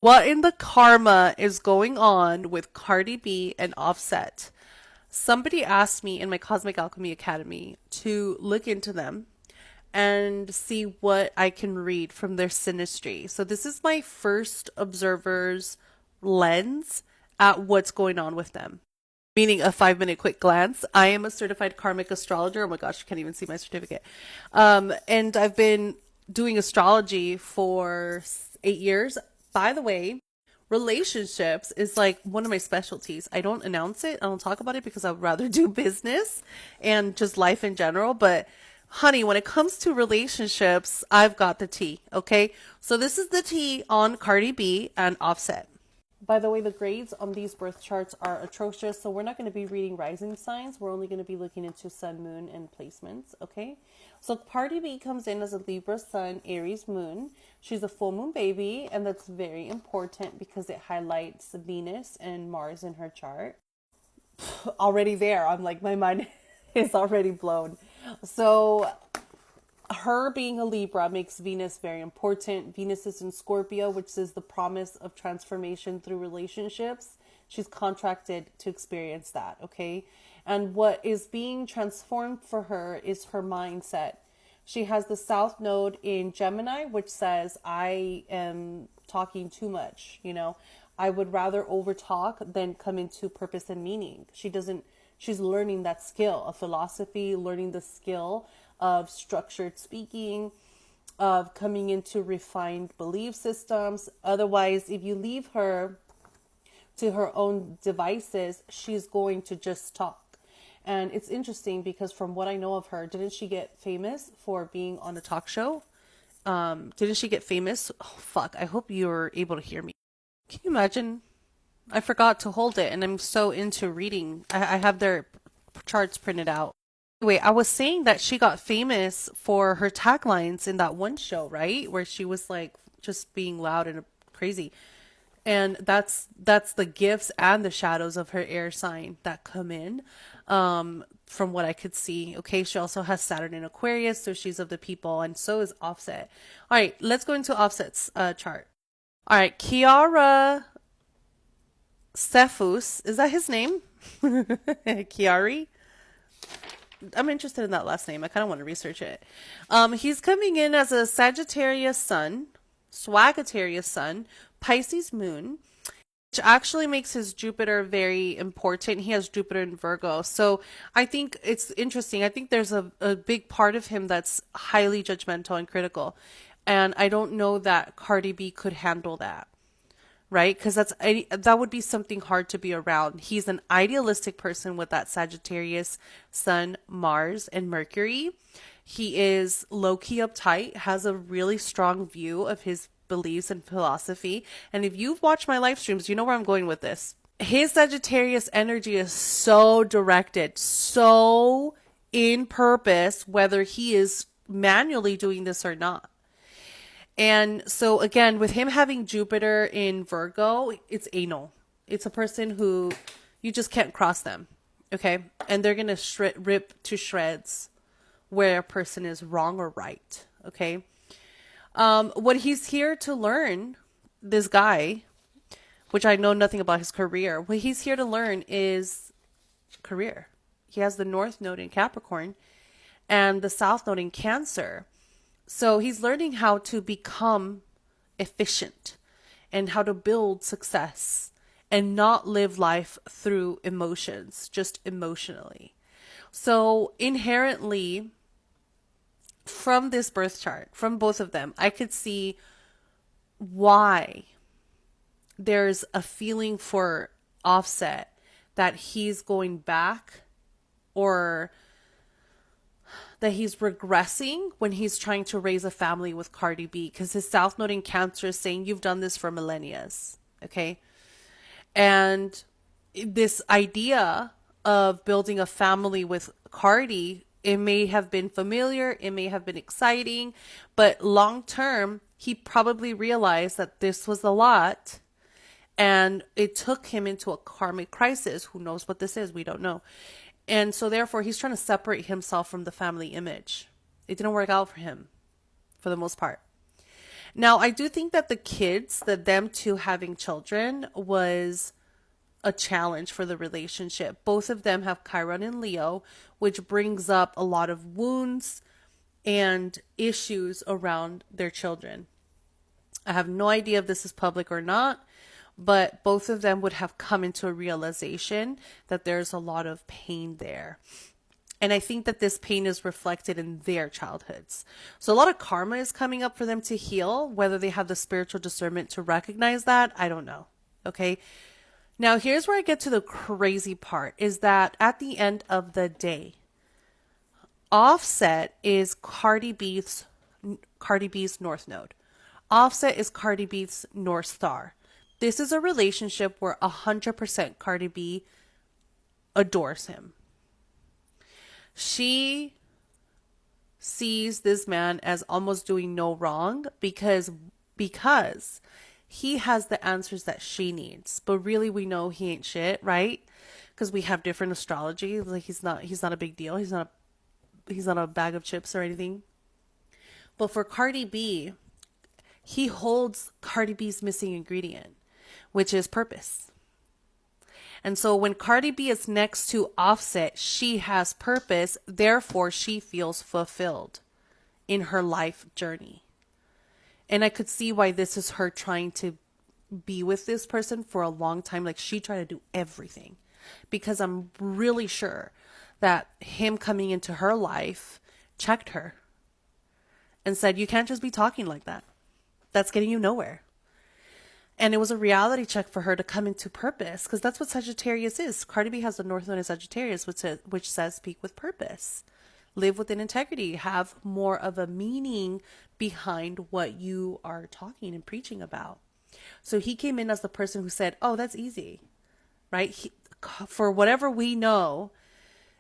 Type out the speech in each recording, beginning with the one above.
What in the karma is going on with Cardi B and Offset? Somebody asked me in my Cosmic Alchemy Academy to look into them and see what I can read from their synastry. So this is my first observer's lens at what's going on with them. Meaning a 5 minute quick glance. I am a certified karmic astrologer. Oh my gosh, I can't even see my certificate. And I've been doing astrology for 8 years. By the way, relationships is like one of my specialties. I don't announce it. I don't talk about it because I'd rather do business and just life in general. But honey, when it comes to relationships, I've got the tea. Okay. So this is the tea on Cardi B and Offset. By the way, the grades on these birth charts are atrocious, so we're not going to be reading rising signs. We're only going to be looking into sun, moon, and placements, okay? So Cardi B comes in as a Libra sun, Aries moon. She's a full moon baby, and that's very important because it highlights Venus and Mars in her chart. Already there, I'm like, my mind is already blown. So her being a Libra makes Venus very important. Venus is in Scorpio, which is the promise of transformation through relationships. She's contracted to experience that, okay? And what is being transformed for her is her mindset. She has the South Node in Gemini, which says, I am talking too much, I would rather overtalk than come into purpose and meaning. She's learning that skill of philosophy, learning the skill of structured speaking, of coming into refined belief systems. Otherwise, if you leave her to her own devices, she's going to just talk. And it's interesting because from what I know of her, didn't she get famous for being on a talk show? Didn't she get famous? Oh, fuck. I hope you're able to hear me. Can you imagine? I forgot to hold it and I'm so into reading. I have their charts printed out. Wait, I was saying that she got famous for her taglines in that one show, right? Where she was like just being loud and crazy. And that's the gifts and the shadows of her air sign that come in. From what I could see. Okay, she also has Saturn in Aquarius, so she's of the people, and so is Offset. All right, let's go into Offset's chart. All right, Kiara Cephus, is that his name? Kiari? I'm interested in that last name. I kind of want to research it. He's coming in as a Sagittarius sun, Swagitarius sun, Pisces moon, which actually makes his Jupiter very important. He has Jupiter in Virgo. So I think it's interesting. I think there's a big part of him that's highly judgmental and critical. And I don't know that Cardi B could handle that. Right? Because that would be something hard to be around. He's an idealistic person with that Sagittarius, Sun, Mars, and Mercury. He is low-key uptight, has a really strong view of his beliefs and philosophy. And if you've watched my live streams, you know where I'm going with this. His Sagittarius energy is so directed, so in purpose, whether he is manually doing this or not. And so again, with him having Jupiter in Virgo, it's anal. It's a person who you just can't cross them. Okay. And they're going to rip to shreds where a person is wrong or right. Okay. What he's here to learn, this guy, which I know nothing about his career, what he's here to learn is career. He has the North Node in Capricorn and the South Node in Cancer. So he's learning how to become efficient and how to build success and not live life through emotions, just emotionally. So inherently, from this birth chart, from both of them, I could see why there's a feeling for Offset that he's going back or that he's regressing when he's trying to raise a family with Cardi B, because his South Node in Cancer is saying you've done this for millennia. Okay. And this idea of building a family with Cardi, it may have been familiar, it may have been exciting, but long term, he probably realized that this was a lot and it took him into a karmic crisis. Who knows what this is? We don't know. And so therefore, he's trying to separate himself from the family image. It didn't work out for him, for the most part. Now, I do think that the kids, that them two having children, was a challenge for the relationship. Both of them have Chiron and Leo, which brings up a lot of wounds and issues around their children. I have no idea if this is public or not, but both of them would have come into a realization that there's a lot of pain there. And I think that this pain is reflected in their childhoods. So a lot of karma is coming up for them to heal. Whether they have the spiritual discernment to recognize that, I don't know. Okay. Now, here's where I get to the crazy part, is that at the end of the day, Offset is Cardi B's North Node. Offset is Cardi B's North Star. This is a relationship where 100% Cardi B adores him. She sees this man as almost doing no wrong because he has the answers that she needs. But really, we know he ain't shit, right? Because we have different astrology. Like he's not a big deal. He's not a bag of chips or anything. But for Cardi B, he holds Cardi B's missing ingredient, which is purpose. And so when Cardi B is next to Offset, she has purpose. Therefore, she feels fulfilled in her life journey. And I could see why this is her trying to be with this person for a long time. Like, she tried to do everything, because I'm really sure that him coming into her life checked her and said, you can't just be talking like that. That's getting you nowhere. And it was a reality check for her to come into purpose, because that's what Sagittarius is. Cardi B has the North Node in Sagittarius, which says speak with purpose, live with an integrity, have more of a meaning behind what you are talking and preaching about. So he came in as the person who said, oh, that's easy, right? For whatever we know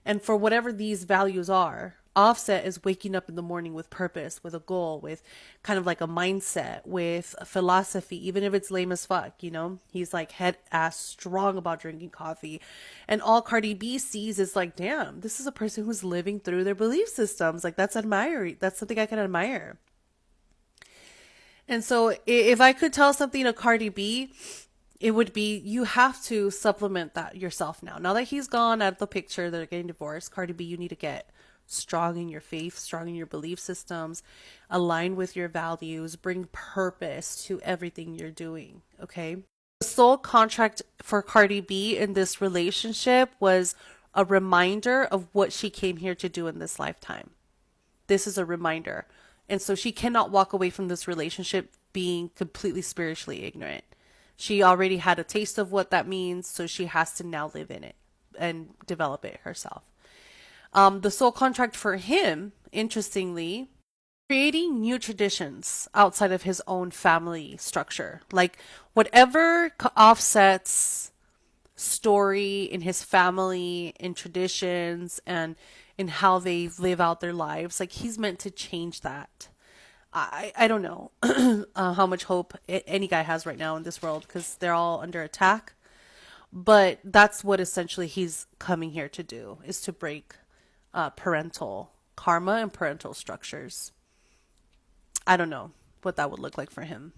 and for whatever these values are, Offset is waking up in the morning with purpose, with a goal, with kind of like a mindset, with a philosophy, even if it's lame as fuck, you know? He's like head ass strong about drinking coffee. And all Cardi B sees is like, damn, this is a person who's living through their belief systems. Like, that's admiring. That's something I can admire. And so if I could tell something to Cardi B, it would be, you have to supplement that yourself now. Now that he's gone out of the picture, they're getting divorced, Cardi B, you need to get strong in your faith, strong in your belief systems, align with your values, bring purpose to everything you're doing, okay? The soul contract for Cardi B in this relationship was a reminder of what she came here to do in this lifetime. This is a reminder. And so she cannot walk away from this relationship being completely spiritually ignorant. She already had a taste of what that means, so she has to now live in it and develop it herself. The soul contract for him, interestingly, creating new traditions outside of his own family structure. Like, whatever Offset's story in his family, in traditions, and in how they live out their lives, like, he's meant to change that. I don't know how much hope any guy has right now in this world, because they're all under attack. But that's what essentially he's coming here to do, is to break parental karma and parental structures. I don't know what that would look like for him.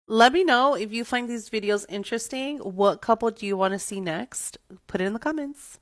Let me know if you find these videos interesting. What couple do you want to see next? Put it in the comments.